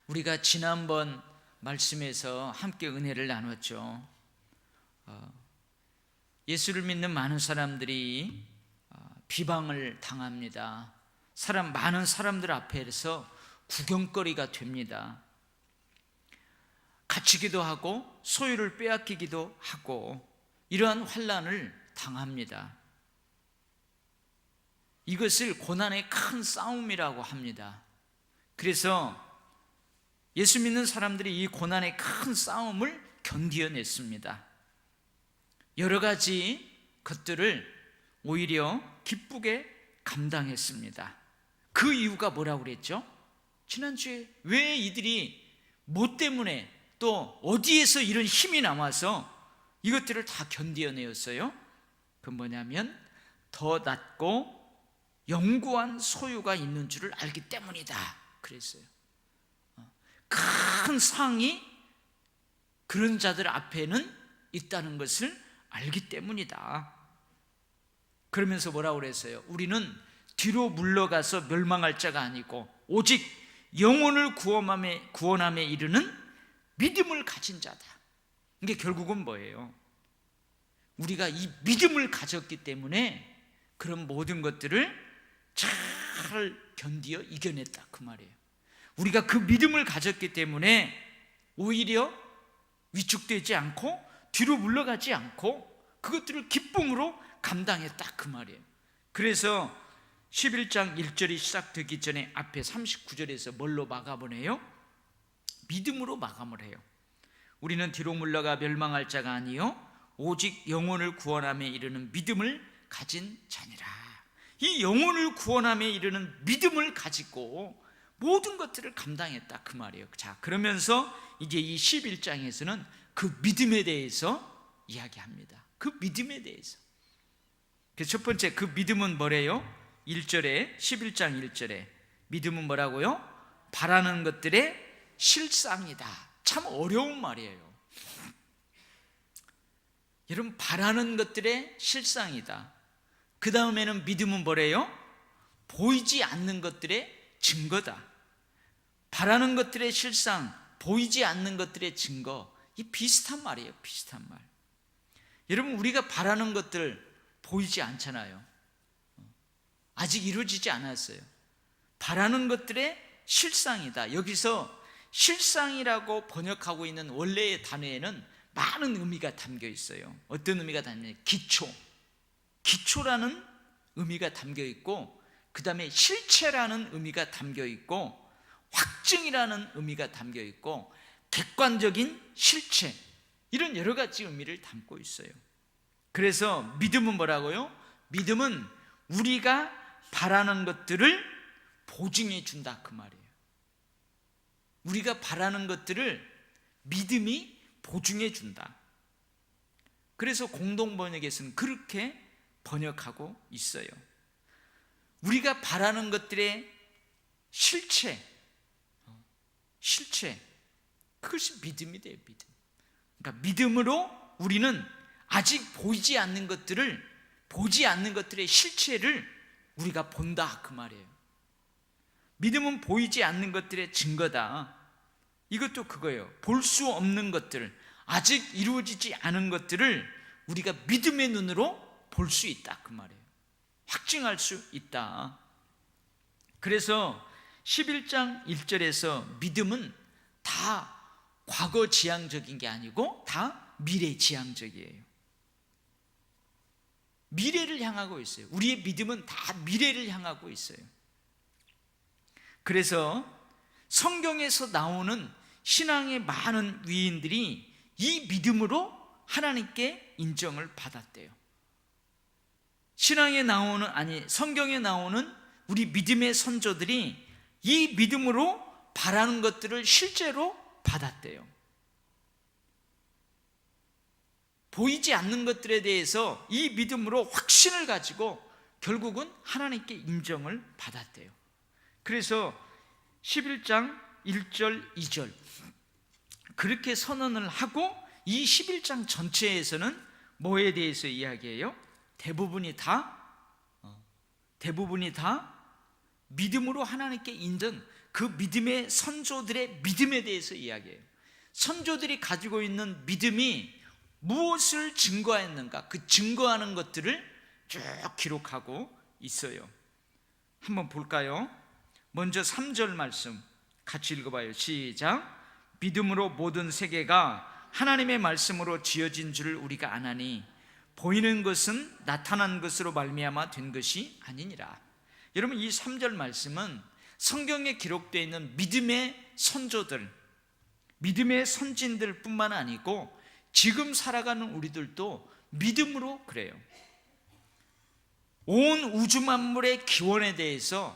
우리가 지난번 말씀에서 함께 은혜를 나눴죠. 예수를 믿는 많은 사람들이 비방을 당합니다. 많은 사람들 앞에서 구경거리가 됩니다. 갇히기도 하고 소유를 빼앗기기도 하고 이러한 환난을 당합니다. 이것을 고난의 큰 싸움이라고 합니다. 그래서 예수 믿는 사람들이 이 고난의 큰 싸움을 견디어냈습니다. 여러 가지 것들을 오히려 기쁘게 감당했습니다. 그 이유가 뭐라고 그랬죠? 지난주에 왜 이들이 뭐 때문에 또 어디에서 이런 힘이 나와서 이것들을 다 견디어내었어요? 그 뭐냐면 더 낫고 영구한 소유가 있는 줄을 알기 때문이다 그랬어요. 큰 상이 그런 자들 앞에는 있다는 것을 알기 때문이다. 그러면서 뭐라고 그랬어요? 우리는 뒤로 물러가서 멸망할 자가 아니고 오직 영혼을 구원함에 이르는 믿음을 가진 자다. 이게 결국은 뭐예요? 우리가 이 믿음을 가졌기 때문에 그런 모든 것들을 잘 견디어 이겨냈다 그 말이에요. 우리가 그 믿음을 가졌기 때문에 오히려 위축되지 않고 뒤로 물러가지 않고 그것들을 기쁨으로 감당했다 그 말이에요. 그래서 11장 1절이 시작되기 전에 앞에 39절에서 뭘로 마감을 해요? 믿음으로 마감을 해요. 우리는 뒤로 물러가 멸망할 자가 아니요 오직 영혼을 구원함에 이르는 믿음을 가진 자니라. 이 영혼을 구원함에 이르는 믿음을 가지고 모든 것들을 감당했다 그 말이에요. 자, 그러면서 이제 이 11장에서는 그 믿음에 대해서 이야기합니다. 그 믿음에 대해서. 그래서 첫 번째 그 믿음은 뭐래요? 1절에 11장 1절에 믿음은 뭐라고요? 바라는 것들의 실상이다. 참 어려운 말이에요. 여러분, 바라는 것들의 실상이다. 그 다음에는 믿음은 뭐래요? 보이지 않는 것들의 증거다. 바라는 것들의 실상, 보이지 않는 것들의 증거, 이 비슷한 말이에요. 비슷한 말. 여러분, 우리가 바라는 것들 보이지 않잖아요. 아직 이루어지지 않았어요. 바라는 것들의 실상이다. 여기서 실상이라고 번역하고 있는 원래의 단어에는 많은 의미가 담겨 있어요. 어떤 의미가 담겨 있냐면 기초라는 의미가 담겨 있고, 그 다음에 실체라는 의미가 담겨 있고, 확증이라는 의미가 담겨 있고, 객관적인 실체, 이런 여러 가지 의미를 담고 있어요. 그래서 믿음은 뭐라고요? 믿음은 우리가 바라는 것들을 보증해 준다 그 말이에요. 우리가 바라는 것들을 믿음이 보증해 준다. 그래서 공동번역에서는 그렇게 번역하고 있어요. 우리가 바라는 것들의 실체, 그것이 믿음이 돼요. 믿음. 그러니까 믿음으로 우리는 아직 보이지 않는 것들의 실체를 우리가 본다 그 말이에요. 믿음은 보이지 않는 것들의 증거다. 이것도 그거예요. 볼 수 없는 것들, 아직 이루어지지 않은 것들을 우리가 믿음의 눈으로 볼 수 있다 그 말이에요. 확증할 수 있다. 그래서 11장 1절에서 믿음은 다 과거 지향적인 게 아니고 다 미래 지향적이에요. 미래를 향하고 있어요. 우리의 믿음은 다 미래를 향하고 있어요. 그래서 성경에서 나오는 신앙의 많은 위인들이 이 믿음으로 하나님께 인정을 받았대요. 성경에 나오는 우리 믿음의 선조들이 이 믿음으로 바라는 것들을 실제로 받았대요. 보이지 않는 것들에 대해서 이 믿음으로 확신을 가지고 결국은 하나님께 인정을 받았대요. 그래서 11장 1절 2절 그렇게 선언을 하고 이 11장 전체에서는 뭐에 대해서 이야기해요? 대부분이 다 믿음으로 하나님께 인정, 그 믿음의 선조들의 믿음에 대해서 이야기해요. 선조들이 가지고 있는 믿음이 무엇을 증거했는가, 그 증거하는 것들을 쭉 기록하고 있어요. 한번 볼까요? 먼저 3절 말씀 같이 읽어봐요. 시작. 믿음으로 모든 세계가 하나님의 말씀으로 지어진 줄을 우리가 아나니 보이는 것은 나타난 것으로 말미암아 된 것이 아니니라. 여러분, 이 3절 말씀은 성경에 기록되어 있는 믿음의 선조들, 믿음의 선진들 뿐만 아니고 지금 살아가는 우리들도 믿음으로 그래요. 온 우주 만물의 기원에 대해서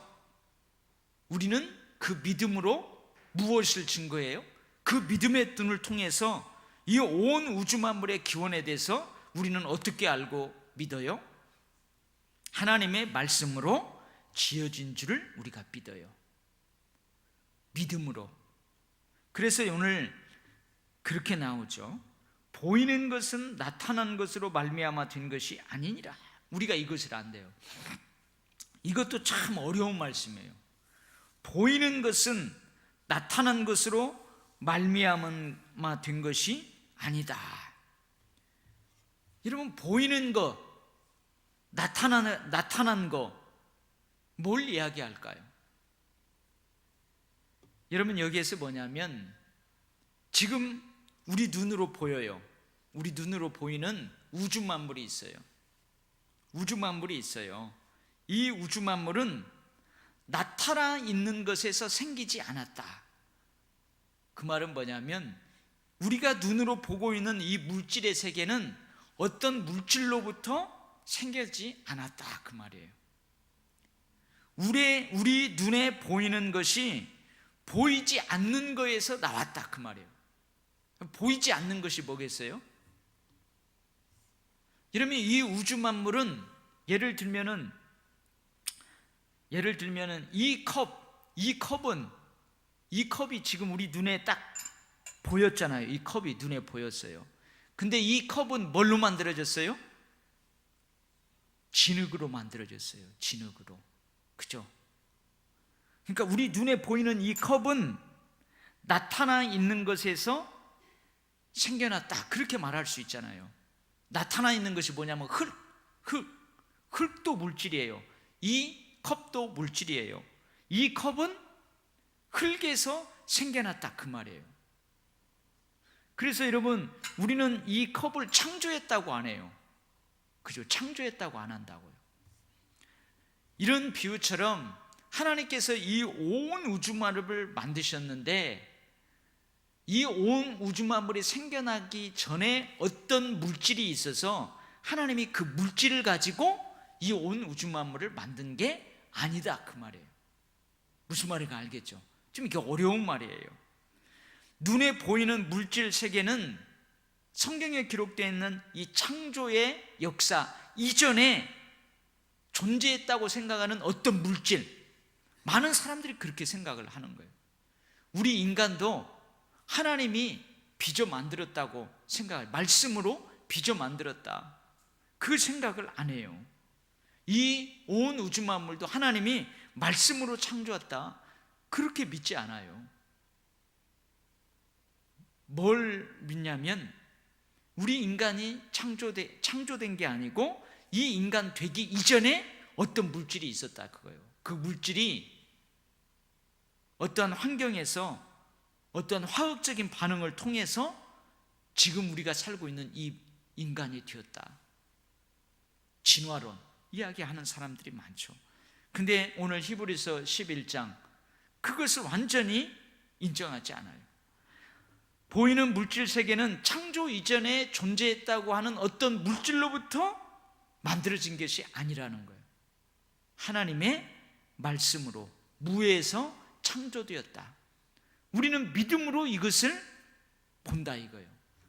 우리는 그 믿음으로 무엇을 증거해요? 그 믿음의 눈을 통해서 이 온 우주 만물의 기원에 대해서 우리는 어떻게 알고 믿어요? 하나님의 말씀으로 지어진 줄을 우리가 믿어요. 믿음으로. 그래서 오늘 그렇게 나오죠. 보이는 것은 나타난 것으로 말미암아 된 것이 아니니라. 우리가 이것을 안돼요. 이것도 참 어려운 말씀이에요. 보이는 것은 나타난 것으로 말미암아 된 것이 아니다. 여러분, 보이는 거, 나타난 거, 뭘 이야기할까요? 여러분, 여기에서 뭐냐면 지금 우리 눈으로 보여요. 우리 눈으로 보이는 우주 만물이 있어요. 우주 만물이 있어요. 이 우주 만물은 나타나 있는 것에서 생기지 않았다. 그 말은 뭐냐면 우리가 눈으로 보고 있는 이 물질의 세계는 어떤 물질로부터 생기지 않았다, 그 말이에요. 우리 눈에 보이는 것이 보이지 않는 거에서 나왔다, 그 말이에요. 보이지 않는 것이 뭐겠어요? 여러분, 이 우주 만물은 예를 들면은 이 컵이 지금 우리 눈에 딱 보였잖아요. 이 컵이 눈에 보였어요. 근데 이 컵은 뭘로 만들어졌어요? 진흙으로 만들어졌어요. 진흙으로. 그죠? 그러니까 우리 눈에 보이는 이 컵은 나타나 있는 것에서 생겨났다, 그렇게 말할 수 있잖아요. 나타나 있는 것이 뭐냐면 흙도 물질이에요. 이 컵도 물질이에요. 이 컵은 흙에서 생겨났다, 그 말이에요. 그래서 여러분, 우리는 이 컵을 창조했다고 안 해요. 그죠? 창조했다고 안 한다고요. 이런 비유처럼 하나님께서 이 온 우주 만물을 만드셨는데 이 온 우주 만물이 생겨나기 전에 어떤 물질이 있어서 하나님이 그 물질을 가지고 이 온 우주 만물을 만든 게 아니다, 그 말이에요. 무슨 말인가 알겠죠? 좀 이게 어려운 말이에요. 눈에 보이는 물질 세계는 성경에 기록되어 있는 이 창조의 역사 이전에 존재했다고 생각하는 어떤 물질, 많은 사람들이 그렇게 생각을 하는 거예요. 우리 인간도 하나님이 빚어 만들었다고 생각해요. 말씀으로 빚어 만들었다, 그 생각을 안 해요. 이 온 우주 만물도 하나님이 말씀으로 창조했다, 그렇게 믿지 않아요. 뭘 믿냐면 우리 인간이 창조된 게 아니고 이 인간 되기 이전에 어떤 물질이 있었다, 그거예요. 그 물질이 어떤 환경에서 어떤 화학적인 반응을 통해서 지금 우리가 살고 있는 이 인간이 되었다. 진화론 이야기하는 사람들이 많죠. 근데 오늘 히브리서 11장 그것을 완전히 인정하지 않아요. 보이는 물질 세계는 창조 이전에 존재했다고 하는 어떤 물질로부터 만들어진 것이 아니라는 거예요. 하나님의 말씀으로 무에서 창조되었다. 우리는 믿음으로 이것을 본다, 이거예요.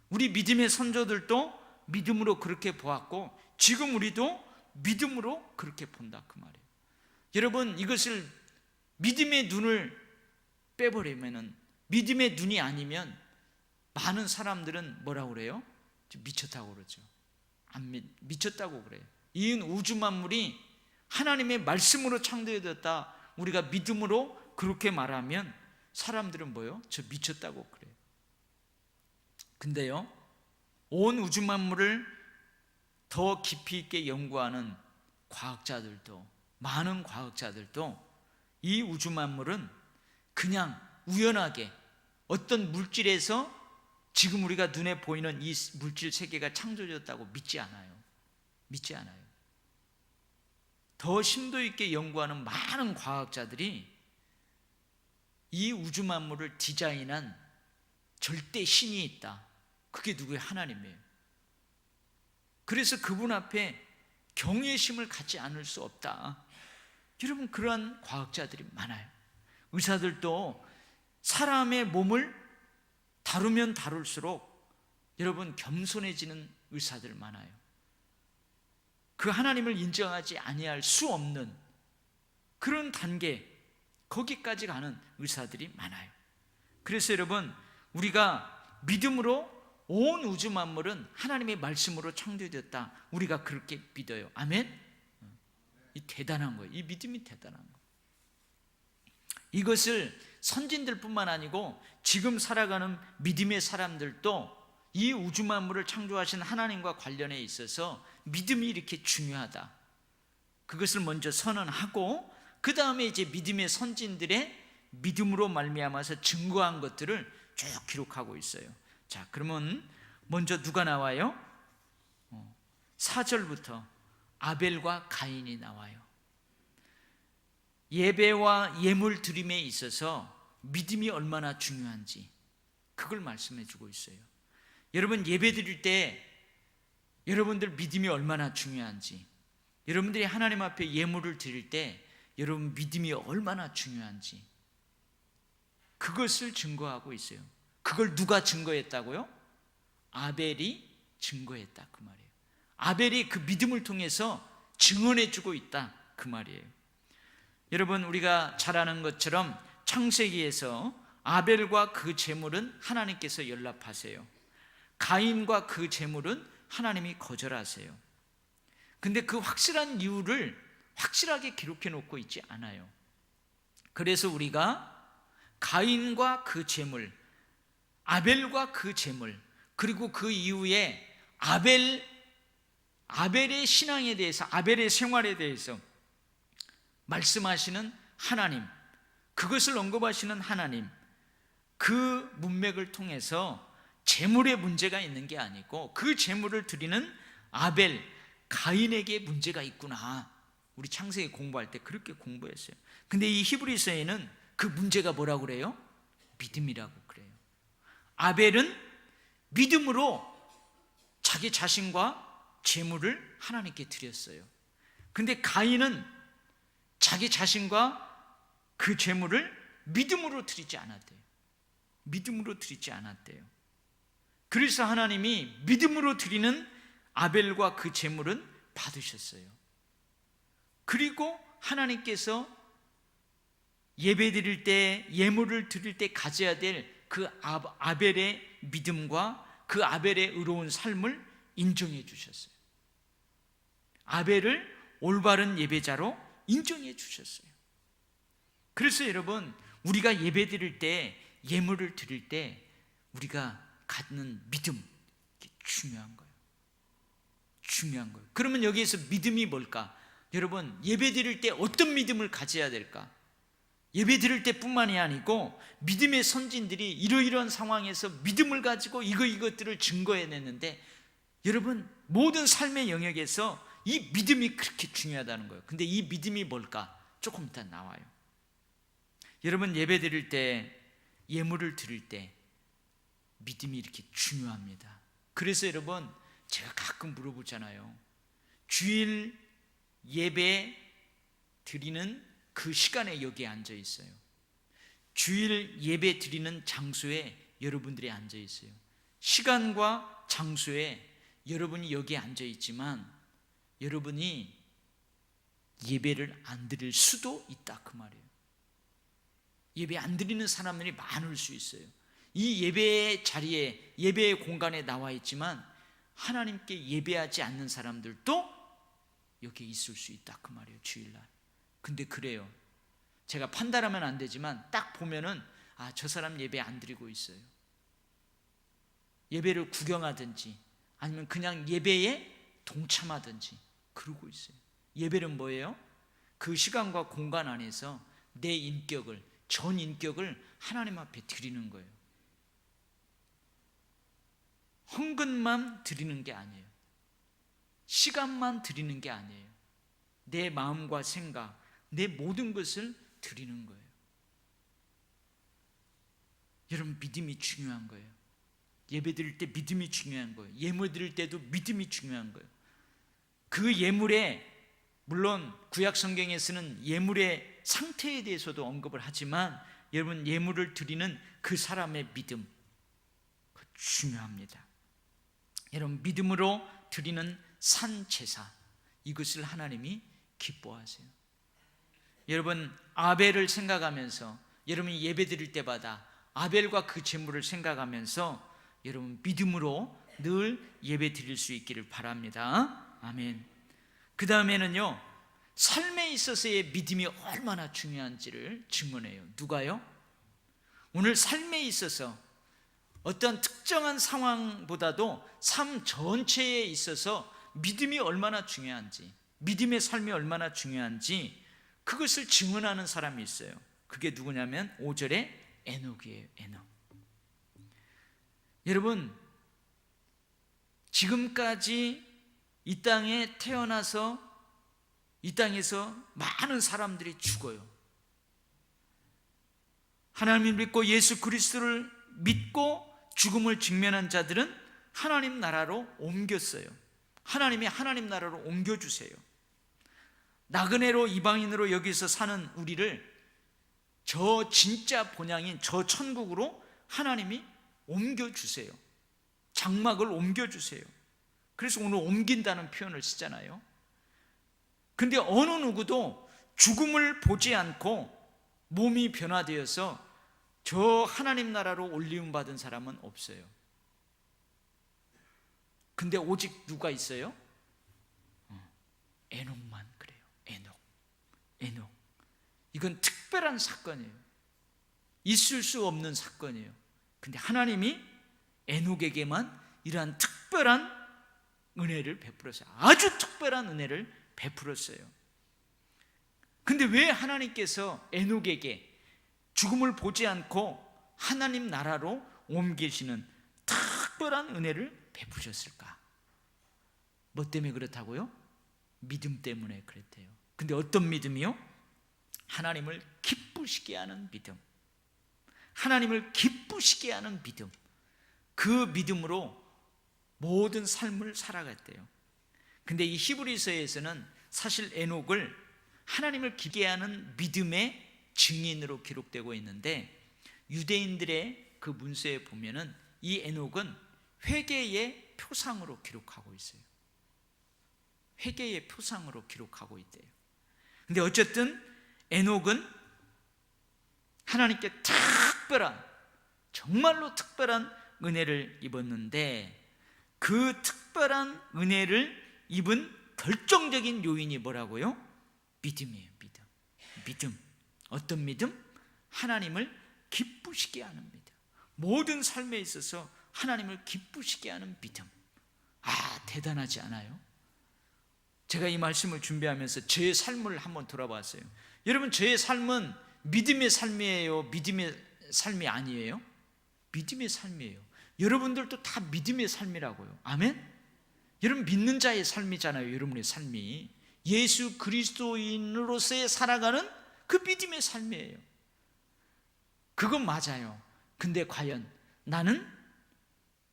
우리 믿음의 선조들도 믿음으로 그렇게 보았고 지금 우리도 믿음으로 그렇게 본다, 그 말이에요. 여러분, 이것을 믿음의 눈을 빼버리면은, 믿음의 눈이 아니면 많은 사람들은 뭐라고 그래요? 미쳤다고 그러죠. 미쳤다고 그래요. 이 우주 만물이 하나님의 말씀으로 창조되었다, 우리가 믿음으로 그렇게 말하면 사람들은 뭐요? 저 미쳤다고 그래요. 근데요, 온 우주 만물을 더 깊이 있게 연구하는 과학자들도, 많은 과학자들도 이 우주 만물은 그냥 우연하게 어떤 물질에서 지금 우리가 눈에 보이는 이 물질 세계가 창조되었다고 믿지 않아요. 믿지 않아요. 더 심도 있게 연구하는 많은 과학자들이 이 우주 만물을 디자인한 절대 신이 있다. 그게 누구예요? 하나님이에요. 그래서 그분 앞에 경외심을 갖지 않을 수 없다. 여러분, 그러한 과학자들이 많아요. 의사들도 사람의 몸을 다루면 다룰수록 여러분 겸손해지는 의사들 많아요. 그 하나님을 인정하지 아니할 수 없는 그런 단계, 거기까지 가는 의사들이 많아요. 그래서 여러분, 우리가 믿음으로 온 우주 만물은 하나님의 말씀으로 창조되었다, 우리가 그렇게 믿어요. 아멘? 이 대단한 거예요. 이 믿음이 대단한 거예요. 이것을 선진들뿐만 아니고 지금 살아가는 믿음의 사람들도 이 우주 만물을 창조하신 하나님과 관련해 있어서 믿음이 이렇게 중요하다, 그것을 먼저 선언하고 그 다음에 이제 믿음의 선진들의 믿음으로 말미암아서 증거한 것들을 쭉 기록하고 있어요. 자, 그러면 먼저 누가 나와요? 4절부터 아벨과 가인이 나와요. 예배와 예물 드림에 있어서 믿음이 얼마나 중요한지 그걸 말씀해 주고 있어요. 여러분, 예배 드릴 때 여러분들 믿음이 얼마나 중요한지, 여러분들이 하나님 앞에 예물을 드릴 때 여러분 믿음이 얼마나 중요한지 그것을 증거하고 있어요. 그걸 누가 증거했다고요? 아벨이 증거했다, 그 말이에요. 아벨이 그 믿음을 통해서 증언해 주고 있다, 그 말이에요. 여러분, 우리가 잘 아는 것처럼 창세기에서 아벨과 그 제물은 하나님께서 연락하세요. 가인과 그 제물은 하나님이 거절하세요. 근데 그 확실한 이유를 확실하게 기록해 놓고 있지 않아요. 그래서 우리가 가인과 그 제물, 아벨과 그 제물, 그리고 그 이후에 아벨의 신앙에 대해서, 아벨의 생활에 대해서 말씀하시는 하나님, 그것을 언급하시는 하나님, 그 문맥을 통해서 제물에 문제가 있는 게 아니고 그 제물을 드리는 아벨, 가인에게 문제가 있구나, 우리 창세기 공부할 때 그렇게 공부했어요. 근데 이 히브리서에는 그 문제가 뭐라고 그래요? 믿음이라고 그래요. 아벨은 믿음으로 자기 자신과 제물을 하나님께 드렸어요. 근데 가인은 자기 자신과 그 제물을 믿음으로 드리지 않았대요. 믿음으로 드리지 않았대요. 그래서 하나님이 믿음으로 드리는 아벨과 그 제물은 받으셨어요. 그리고 하나님께서 예배 드릴 때, 예물을 드릴 때 가져야 될 그 아벨의 믿음과 그 아벨의 의로운 삶을 인정해 주셨어요. 아벨을 올바른 예배자로 인정해 주셨어요. 그래서 여러분, 우리가 예배 드릴 때, 예물을 드릴 때 우리가 갖는 믿음, 중요한 거예요. 중요한 거예요. 그러면 여기에서 믿음이 뭘까? 여러분, 예배 드릴 때 어떤 믿음을 가져야 될까? 예배 드릴 때뿐만이 아니고 믿음의 선진들이 이러이러한 상황에서 믿음을 가지고 이것들을 증거해냈는데, 여러분, 모든 삶의 영역에서 이 믿음이 그렇게 중요하다는 거예요. 근데 이 믿음이 뭘까? 조금 이따 나와요. 여러분, 예배 드릴 때, 예물을 드릴 때 믿음이 이렇게 중요합니다. 그래서 여러분, 제가 가끔 물어보잖아요. 주일 예배 드리는 그 시간에 여기에 앉아 있어요. 주일 예배 드리는 장소에 여러분들이 앉아 있어요. 시간과 장소에 여러분이 여기에 앉아 있지만 여러분이 예배를 안 드릴 수도 있다, 그 말이에요. 예배 안 드리는 사람들이 많을 수 있어요. 이 예배의 자리에, 예배의 공간에 나와 있지만 하나님께 예배하지 않는 사람들도 여기에 있을 수 있다, 그 말이에요. 주일날. 근데 그래요. 제가 판단하면 안 되지만 딱 보면은 저 사람 예배 안 드리고 있어요. 예배를 구경하든지 아니면 그냥 예배에 동참하든지 그러고 있어요. 예배는 뭐예요? 그 시간과 공간 안에서 내 인격을, 전 인격을 하나님 앞에 드리는 거예요. 헌금만 드리는 게 아니에요. 시간만 드리는 게 아니에요. 내 마음과 생각, 내 모든 것을 드리는 거예요. 여러분, 믿음이 중요한 거예요. 예배 드릴 때 믿음이 중요한 거예요. 예물 드릴 때도 믿음이 중요한 거예요. 그 예물에, 물론 구약 성경에서는 예물의 상태에 대해서도 언급을 하지만 여러분, 예물을 드리는 그 사람의 믿음, 그거 중요합니다. 여러분, 믿음으로 드리는 산제사, 이것을 하나님이 기뻐하세요. 여러분, 아벨을 생각하면서 여러분이 예배 드릴 때마다 아벨과 그 제물을 생각하면서 여러분 믿음으로 늘 예배 드릴 수 있기를 바랍니다. 아멘. 그 다음에는요, 삶에 있어서의 믿음이 얼마나 중요한지를 증언해요. 누가요? 오늘 삶에 있어서 어떤 특정한 상황보다도 삶 전체에 있어서 믿음이 얼마나 중요한지, 믿음의 삶이 얼마나 중요한지 그것을 증언하는 사람이 있어요. 그게 누구냐면 5절에 에녹이에요. 에녹. 여러분, 지금까지 이 땅에 태어나서 이 땅에서 많은 사람들이 죽어요. 하나님을 믿고 예수 그리스도를 믿고 죽음을 직면한 자들은 하나님 나라로 옮겼어요. 하나님이 하나님 나라로 옮겨주세요. 나그네로 이방인으로 여기서 사는 우리를 저 진짜 본향인 저 천국으로 하나님이 옮겨주세요. 장막을 옮겨주세요. 그래서 오늘 옮긴다는 표현을 쓰잖아요. 근데 어느 누구도 죽음을 보지 않고 몸이 변화되어서 저 하나님 나라로 올리움 받은 사람은 없어요. 근데 오직 누가 있어요? 에녹만 그래요. 에녹. 이건 특별한 사건이에요. 있을 수 없는 사건이에요. 근데 하나님이 에녹에게만 이러한 특별한 은혜를 베풀었어요. 아주 특별한 은혜를 베풀었어요. 근데 왜 하나님께서 에녹에게 죽음을 보지 않고 하나님 나라로 옮기시는 특별한 은혜를 베푸셨을까? 뭐 때문에 그렇다고요? 믿음 때문에 그랬대요. 근데 어떤 믿음이요? 하나님을 기쁘시게 하는 믿음. 하나님을 기쁘시게 하는 믿음. 그 믿음으로 모든 삶을 살아갔대요. 근데 이 히브리서에서는 사실 에녹을 하나님을 기쁘게 하는 믿음의 증인으로 기록되고 있는데, 유대인들의 그 문서에 보면은 이 에녹은 회개의 표상으로 기록하고 있어요. 회개의 표상으로 기록하고 있대요. 근데 어쨌든 에녹은 하나님께 특별한, 정말로 특별한 은혜를 입었는데, 그 특별한 은혜를 입은 결정적인 요인이 뭐라고요? 믿음이에요. 믿음. 어떤 믿음? 하나님을 기쁘시게 하는 믿음. 모든 삶에 있어서 하나님을 기쁘시게 하는 믿음. 대단하지 않아요? 제가 이 말씀을 준비하면서 제 삶을 한번 돌아봤어요. 여러분, 저의 삶은 믿음의 삶이에요? 믿음의 삶이 아니에요? 믿음의 삶이에요. 여러분들도 다 믿음의 삶이라고요. 아멘? 여러분, 믿는 자의 삶이잖아요. 여러분의 삶이 예수 그리스도인으로서의 살아가는 그 믿음의 삶이에요. 그건 맞아요. 근데 과연 나는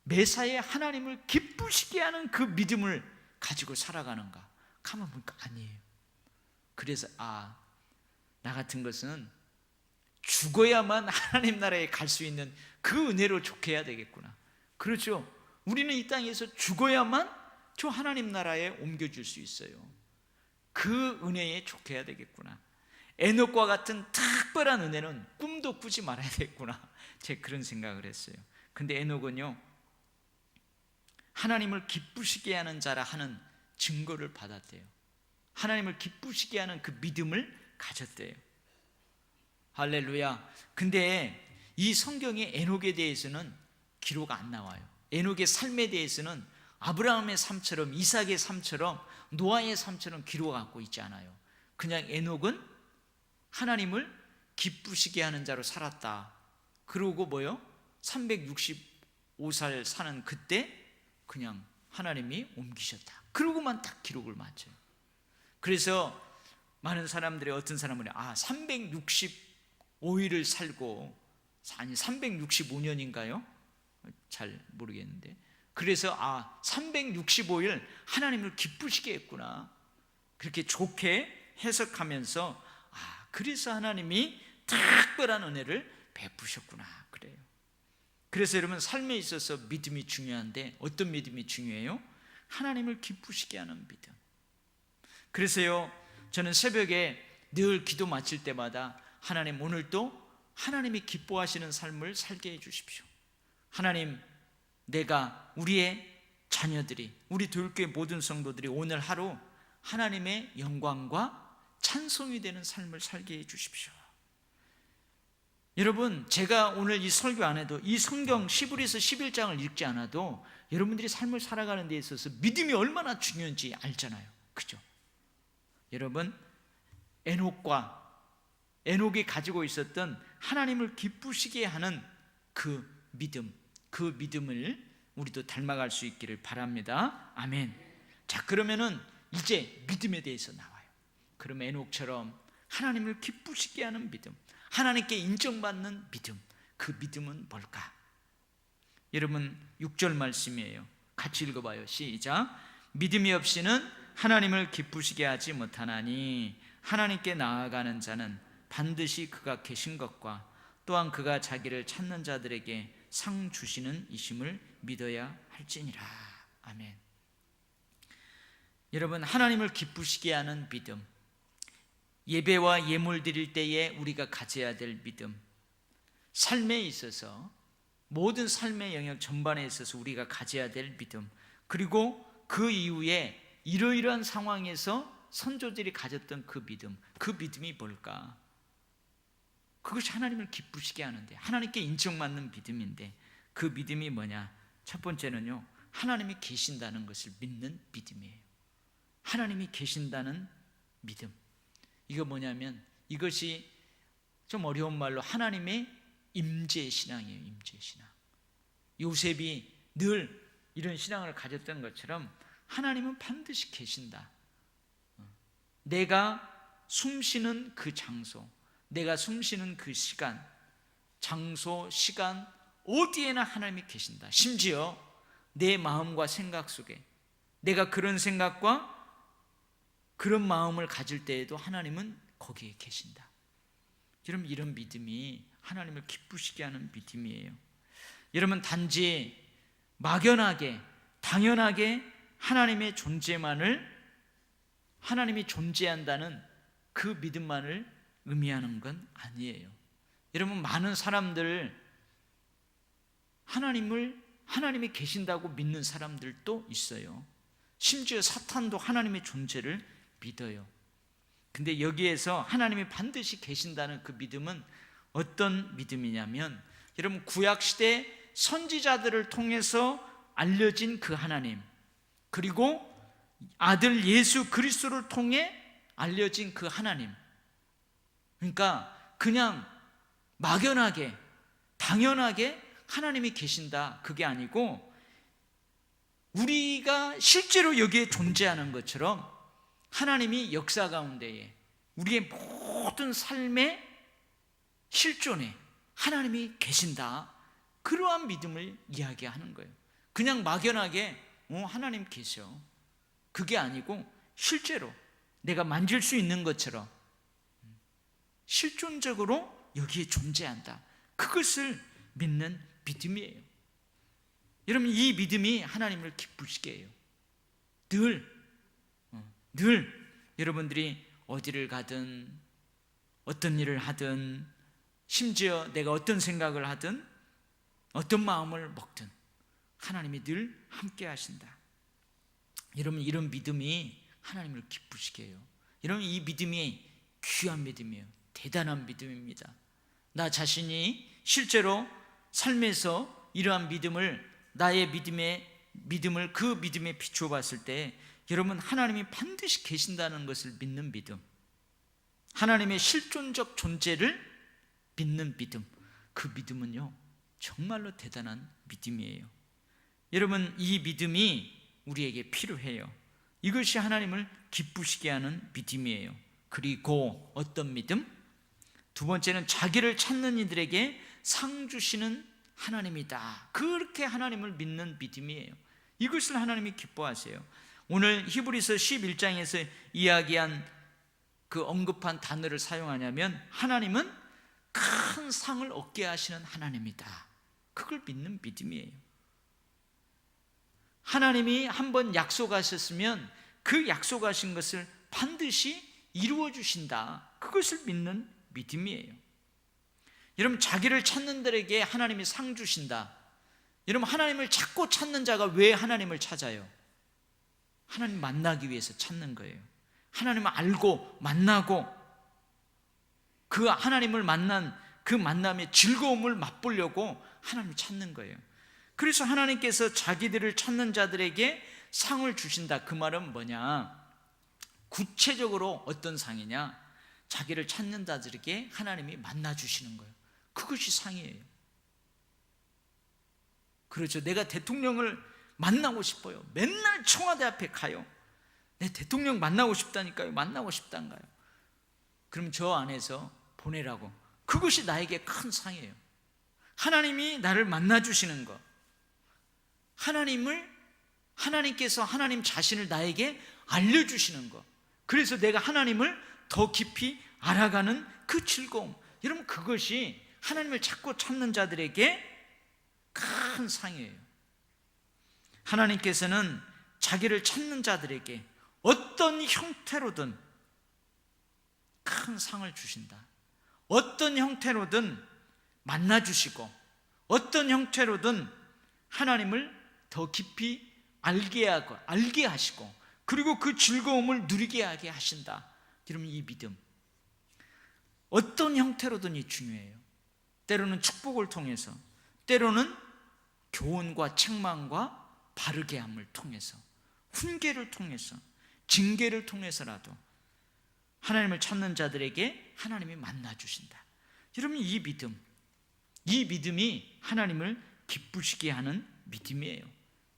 매사에 하나님을 기쁘시게 하는 그 믿음을 가지고 살아가는가? 가만 보니까 아니에요. 그래서 나 같은 것은 죽어야만 하나님 나라에 갈 수 있는 그 은혜로 족해야 되겠구나. 그렇죠. 우리는 이 땅에서 죽어야만 저 하나님 나라에 옮겨줄 수 있어요. 그 은혜에 족해야 되겠구나. 에녹과 같은 특별한 은혜는 꿈도 꾸지 말아야 되겠구나. 제가 그런 생각을 했어요. 근데 에녹은요, 하나님을 기쁘시게 하는 자라 하는 증거를 받았대요. 하나님을 기쁘시게 하는 그 믿음을 가졌대요. 할렐루야. 근데 이 성경에 에녹에 대해서는 기록 안 나와요. 에녹의 삶에 대해서는 아브라함의 삶처럼, 이삭의 삶처럼, 노아의 삶처럼 기록하고 있지 않아요. 그냥 에녹은 하나님을 기쁘시게 하는 자로 살았다. 그러고 뭐요? 365살 사는 그때 그냥 하나님이 옮기셨다. 그러고만 딱 기록을 맞춰요. 그래서 많은 사람들이, 어떤 사람은 365일을 살고, 아니 365년인가요? 잘 모르겠는데, 그래서 365일 하나님을 기쁘시게 했구나, 그렇게 좋게 해석하면서 그래서 하나님이 특별한 은혜를 베푸셨구나 그래요. 그래서 여러분, 삶에 있어서 믿음이 중요한데 어떤 믿음이 중요해요? 하나님을 기쁘시게 하는 믿음. 그래서요, 저는 새벽에 늘 기도 마칠 때마다 하나님, 오늘도 하나님이 기뻐하시는 삶을 살게 해 주십시오. 하나님, 내가, 우리의 자녀들이, 우리 교회 모든 성도들이 오늘 하루 하나님의 영광과 찬송이 되는 삶을 살게 해 주십시오. 여러분, 제가 오늘 이 설교 안 해도, 이 성경 시브리서 11장을 읽지 않아도 여러분들이 삶을 살아가는 데 있어서 믿음이 얼마나 중요한지 알잖아요. 그죠? 여러분, 에녹이 가지고 있었던 하나님을 기쁘시게 하는 그 믿음, 그 믿음을 우리도 닮아갈 수 있기를 바랍니다. 아멘. 자, 그러면은 이제 믿음에 대해서 나와요. 그럼 에녹처럼 하나님을 기쁘시게 하는 믿음, 하나님께 인정받는 믿음, 그 믿음은 뭘까? 여러분, 6절 말씀이에요. 같이 읽어봐요. 시작. 믿음이 없이는 하나님을 기쁘시게 하지 못하나니 하나님께 나아가는 자는 반드시 그가 계신 것과 또한 그가 자기를 찾는 자들에게 상 주시는 이심을 믿어야 할지니라. 아멘. 여러분, 하나님을 기쁘시게 하는 믿음, 예배와 예물 드릴 때에 우리가 가져야 될 믿음, 삶에 있어서, 모든 삶의 영역 전반에 있어서 우리가 가져야 될 믿음, 그리고 그 이후에 이러이러한 상황에서 선조들이 가졌던 그 믿음이 뭘까? 그것이 하나님을 기쁘시게 하는데, 하나님께 인정받는 믿음인데, 그 믿음이 뭐냐? 첫 번째는요, 하나님이 계신다는 것을 믿는 믿음이에요. 하나님이 계신다는 믿음. 이거 뭐냐면, 이것이 좀 어려운 말로 하나님의 임재신앙이에요. 임재신앙. 요셉이 늘 이런 신앙을 가졌던 것처럼 하나님은 반드시 계신다. 내가 숨쉬는 그 장소, 내가 숨쉬는 그 시간, 장소, 시간, 어디에나 하나님이 계신다. 심지어 내 마음과 생각 속에, 내가 그런 생각과 그런 마음을 가질 때에도 하나님은 거기에 계신다. 여러분, 이런 믿음이 하나님을 기쁘시게 하는 믿음이에요. 여러분, 단지 막연하게, 당연하게 하나님의 존재만을, 하나님이 존재한다는 그 믿음만을 의미하는 건 아니에요. 여러분, 많은 사람들, 하나님이 계신다고 믿는 사람들도 있어요. 심지어 사탄도 하나님의 존재를 믿어요. 근데 여기에서 하나님이 반드시 계신다는 그 믿음은 어떤 믿음이냐면, 여러분, 구약시대 선지자들을 통해서 알려진 그 하나님, 그리고 아들 예수 그리스도를 통해 알려진 그 하나님, 그러니까 그냥 막연하게, 당연하게 하나님이 계신다, 그게 아니고, 우리가 실제로 여기에 존재하는 것처럼 하나님이 역사 가운데에, 우리의 모든 삶의 실존에 하나님이 계신다, 그러한 믿음을 이야기하는 거예요. 그냥 막연하게 하나님 계셔, 그게 아니고 실제로 내가 만질 수 있는 것처럼 실존적으로 여기에 존재한다, 그것을 믿는 믿음이에요. 여러분, 이 믿음이 하나님을 기쁘시게 해요. 늘 여러분들이 어디를 가든, 어떤 일을 하든, 심지어 내가 어떤 생각을 하든, 어떤 마음을 먹든 하나님이 늘 함께 하신다. 여러분, 이런 믿음이 하나님을 기쁘시게 해요. 여러분, 이 믿음이 귀한 믿음이에요. 대단한 믿음입니다. 나 자신이 실제로 삶에서 이러한 믿음을, 나의 믿음을 그 믿음에 비추어 봤을 때 여러분, 하나님이 반드시 계신다는 것을 믿는 믿음, 하나님의 실존적 존재를 믿는 믿음, 그 믿음은요 정말로 대단한 믿음이에요. 여러분, 이 믿음이 우리에게 필요해요. 이것이 하나님을 기쁘시게 하는 믿음이에요. 그리고 어떤 믿음? 두 번째는 자기를 찾는 이들에게 상 주시는 하나님이다. 그렇게 하나님을 믿는 믿음이에요. 이것을 하나님이 기뻐하세요. 오늘 히브리서 11장에서 이야기한 그 언급한 단어를 사용하냐면, 하나님은 큰 상을 얻게 하시는 하나님이다. 그걸 믿는 믿음이에요. 하나님이 한번 약속하셨으면 그 약속하신 것을 반드시 이루어 주신다. 그것을 믿는 믿음이에요. 여러분, 자기를 찾는 자에게 하나님이 상 주신다. 여러분, 하나님을 찾고 찾는 자가 왜 하나님을 찾아요? 하나님 만나기 위해서 찾는 거예요. 하나님을 알고 만나고 그 하나님을 만난 그 만남의 즐거움을 맛보려고 하나님을 찾는 거예요. 그래서 하나님께서 자기들을 찾는 자들에게 상을 주신다. 그 말은 뭐냐? 구체적으로 어떤 상이냐? 자기를 찾는 자들에게 하나님이 만나 주시는 거예요. 그것이 상이에요. 그렇죠. 내가 대통령을 만나고 싶어요. 맨날 청와대 앞에 가요. 내 대통령 만나고 싶다니까요. 만나고 싶단가요? 그럼 저 안에서 보내라고. 그것이 나에게 큰 상이에요. 하나님이 나를 만나 주시는 것, 하나님께서 하나님 자신을 나에게 알려주시는 것, 그래서 내가 하나님을 더 깊이 알아가는 그 즐거움, 여러분, 그것이 하나님을 찾고 찾는 자들에게 큰 상이에요. 하나님께서는 자기를 찾는 자들에게 어떤 형태로든 큰 상을 주신다. 어떤 형태로든 만나주시고, 어떤 형태로든 하나님을 더 깊이 알게 하시고, 그리고 그 즐거움을 누리게 하게 하신다. 여러분, 이 믿음, 어떤 형태로든 이 중요해요. 때로는 축복을 통해서, 때로는 교훈과 책망과 바르게 함을 통해서, 훈계를 통해서, 징계를 통해서라도 하나님을 찾는 자들에게 하나님이 만나 주신다. 여러분, 이 믿음이 하나님을 기쁘시게 하는 믿음이에요.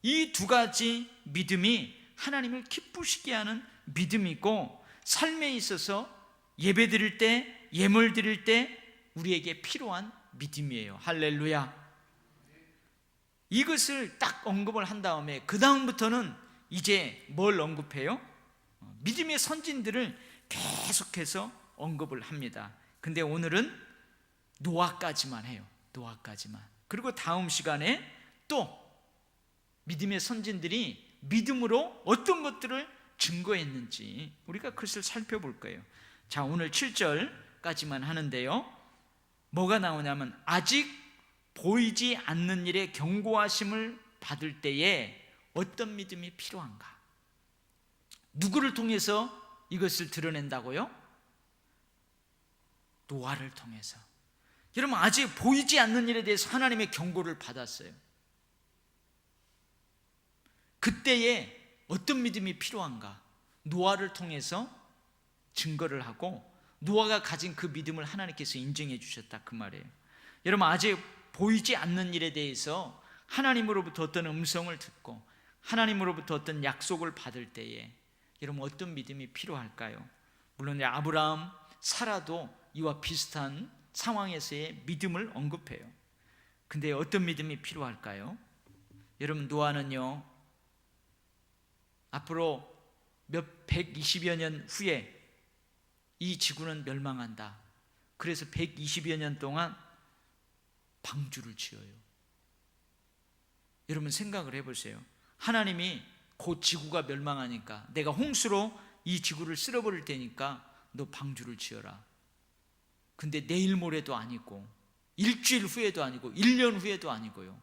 이 두 가지 믿음이 하나님을 기쁘시게 하는 믿음이고, 삶에 있어서 예배 드릴 때, 예물 드릴 때 우리에게 필요한 믿음이에요. 할렐루야. 이것을 딱 언급을 한 다음에 그 다음부터는 이제 뭘 언급해요? 믿음의 선진들을 계속해서 언급을 합니다. 근데 오늘은 노아까지만 해요. 노아까지만. 그리고 다음 시간에 또 믿음의 선진들이 믿음으로 어떤 것들을 증거했는지 우리가 그것을 살펴볼 거예요. 자, 오늘 7절까지만 하는데요, 뭐가 나오냐면, 아직 보이지 않는 일에 경고하심을 받을 때에 어떤 믿음이 필요한가? 누구를 통해서 이것을 드러낸다고요? 노아를 통해서. 여러분, 아직 보이지 않는 일에 대해서 하나님의 경고를 받았어요. 그때에 어떤 믿음이 필요한가? 노아를 통해서 증거를 하고, 노아가 가진 그 믿음을 하나님께서 인정해 주셨다, 그 말이에요. 여러분, 아직 보이지 않는 일에 대해서 하나님으로부터 어떤 음성을 듣고 하나님으로부터 어떤 약속을 받을 때에 여러분, 어떤 믿음이 필요할까요? 물론 아브라함, 사라도 이와 비슷한 상황에서의 믿음을 언급해요. 근데 어떤 믿음이 필요할까요? 여러분, 노아는요, 앞으로 120여 년 후에 이 지구는 멸망한다. 그래서 120여 년 동안 방주를 지어요. 여러분, 생각을 해보세요. 하나님이 곧 지구가 멸망하니까, 내가 홍수로 이 지구를 쓸어버릴 테니까 너 방주를 지어라. 근데 내일 모레도 아니고, 일주일 후에도 아니고, 1년 후에도 아니고요,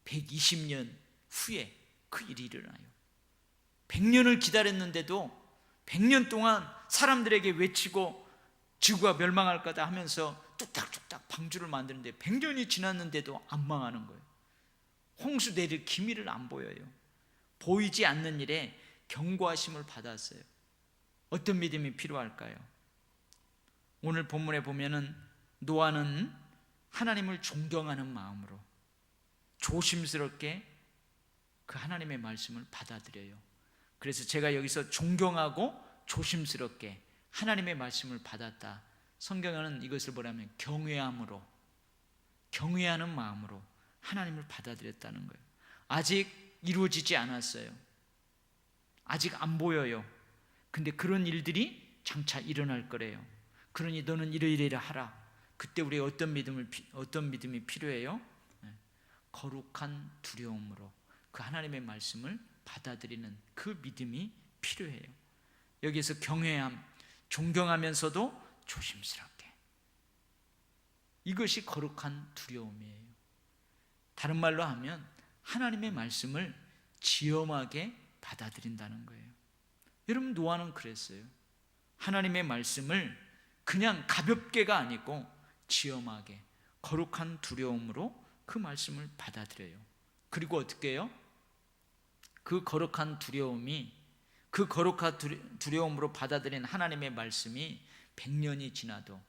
120년 후에 그 일이 일어나요. 100년을 기다렸는데도 100년 동안 사람들에게 외치고 지구가 멸망할 거다 하면서 뚝딱뚝딱 방주를 만드는데 100년이 지났는데도 안 망하는 거예요. 홍수 내릴 기미를 안 보여요. 보이지 않는 일에 경고하심을 받았어요. 어떤 믿음이 필요할까요? 오늘 본문에 보면은 노아는 하나님을 존경하는 마음으로 조심스럽게 그 하나님의 말씀을 받아들여요. 그래서 제가 여기서 존경하고 조심스럽게 하나님의 말씀을 받았다, 성경에는 이것을 뭐라면 경외함으로, 경외하는 마음으로 하나님을 받아들였다는 거예요. 아직 이루어지지 않았어요. 아직 안 보여요. 근데 그런 일들이 장차 일어날 거래요. 그러니 너는 이러이러 하라. 그때 우리가 어떤 믿음이 필요해요? 거룩한 두려움으로 그 하나님의 말씀을 받아들이는 그 믿음이 필요해요. 여기서 경외함, 존경하면서도 조심스럽게, 이것이 거룩한 두려움이에요. 다른 말로 하면 하나님의 말씀을 지엄하게 받아들인다는 거예요. 여러분, 노아는 그랬어요. 하나님의 말씀을 그냥 가볍게가 아니고 지엄하게 거룩한 두려움으로 그 말씀을 받아들여요. 그리고 어떻게 해요? 그 거룩한 두려움이, 그 거룩한 두려움으로 받아들인 하나님의 말씀이 100년이 지나도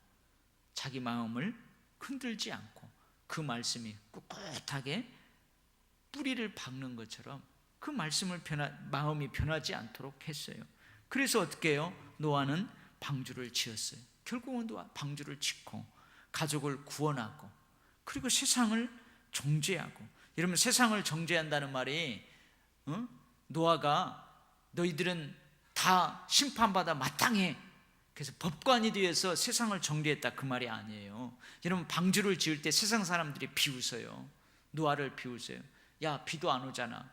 자기 마음을 흔들지 않고 그 말씀이 꿋꿋하게 뿌리를 박는 것처럼 그 말씀을 마음이 변하지 않도록 했어요. 그래서 어떻게 해요? 노아는 방주를 지었어요. 결국은 노아 방주를 짓고 가족을 구원하고 그리고 세상을 정죄하고. 여러분, 세상을 정죄한다는 말이 노아가 너희들은 다 심판받아 마땅해, 그래서 법관이 되어서 세상을 정죄했다, 그 말이 아니에요. 여러분, 방주를 지을 때 세상 사람들이 비웃어요. 노아를 비웃어요. 야, 비도 안 오잖아.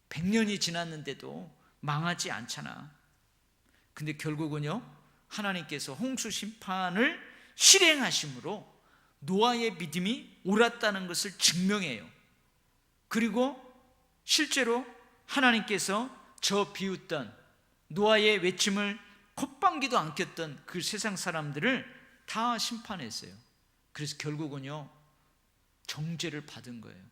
100년이 지났는데도 망하지 않잖아. 근데 결국은요, 하나님께서 홍수 심판을 실행하심으로 노아의 믿음이 옳았다는 것을 증명해요. 그리고 실제로 하나님께서 저 비웃던 노아의 외침을 콧방귀도 안 꼈던 그 세상 사람들을 다 심판했어요. 그래서 결국은요, 정죄를 받은 거예요.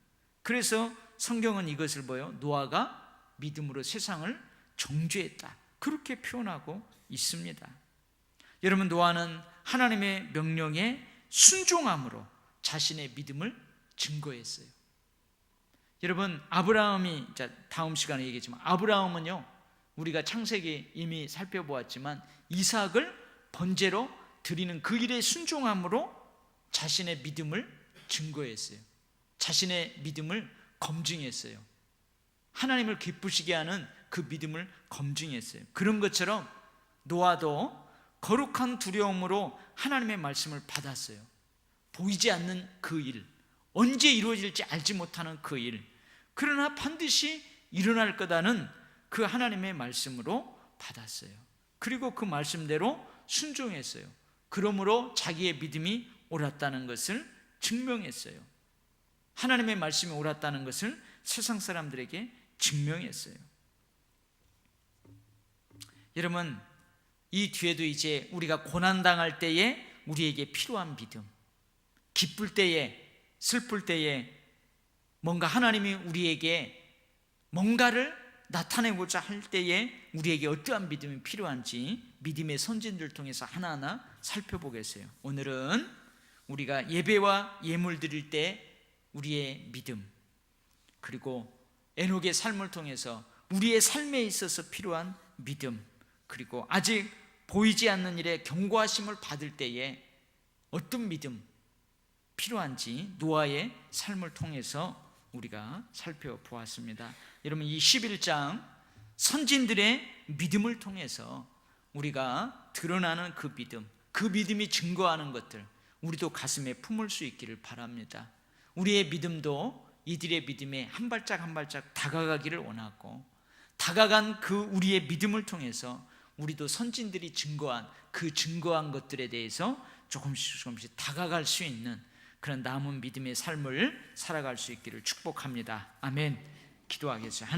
그래서 성경은 이것을 뭐예요? 노아가 믿음으로 세상을 정죄했다, 그렇게 표현하고 있습니다. 여러분, 노아는 하나님의 명령에 순종함으로 자신의 믿음을 증거했어요. 여러분, 아브라함이, 다음 시간에 얘기했지만 아브라함은요, 우리가 창세기 이미 살펴보았지만 이삭을 번제로 드리는 그 일에 순종함으로 자신의 믿음을 증거했어요. 자신의 믿음을 검증했어요. 하나님을 기쁘시게 하는 그 믿음을 검증했어요. 그런 것처럼 노아도 거룩한 두려움으로 하나님의 말씀을 받았어요. 보이지 않는 그 일, 언제 이루어질지 알지 못하는 그 일, 그러나 반드시 일어날 거다는 그 하나님의 말씀으로 받았어요. 그리고 그 말씀대로 순종했어요. 그러므로 자기의 믿음이 옳았다는 것을 증명했어요. 하나님의 말씀이 옳았다는 것을 세상 사람들에게 증명했어요. 여러분, 이 뒤에도 이제 우리가 고난당할 때에 우리에게 필요한 믿음, 기쁠 때에, 슬플 때에 뭔가 하나님이 우리에게 뭔가를 나타내고자 할 때에 우리에게 어떠한 믿음이 필요한지 믿음의 선진들 통해서 하나하나 살펴보겠어요. 오늘은 우리가 예배와 예물 드릴 때 우리의 믿음, 그리고 에녹의 삶을 통해서 우리의 삶에 있어서 필요한 믿음, 그리고 아직 보이지 않는 일에 경고하심을 받을 때에 어떤 믿음 필요한지 노아의 삶을 통해서 우리가 살펴보았습니다. 여러분, 이 11장 선진들의 믿음을 통해서 우리가 드러나는 그 믿음, 그 믿음이 증거하는 것들 우리도 가슴에 품을 수 있기를 바랍니다. 우리의 믿음도 이들의 믿음에 한 발짝 한 발짝 다가가기를 원하고, 다가간 그 우리의 믿음을 통해서 우리도 선진들이 증거한 그 증거한 것들에 대해서 조금씩 다가갈 수 있는 그런 남은 믿음의 삶을 살아갈 수 있기를 축복합니다. 아멘. 기도하겠습니다.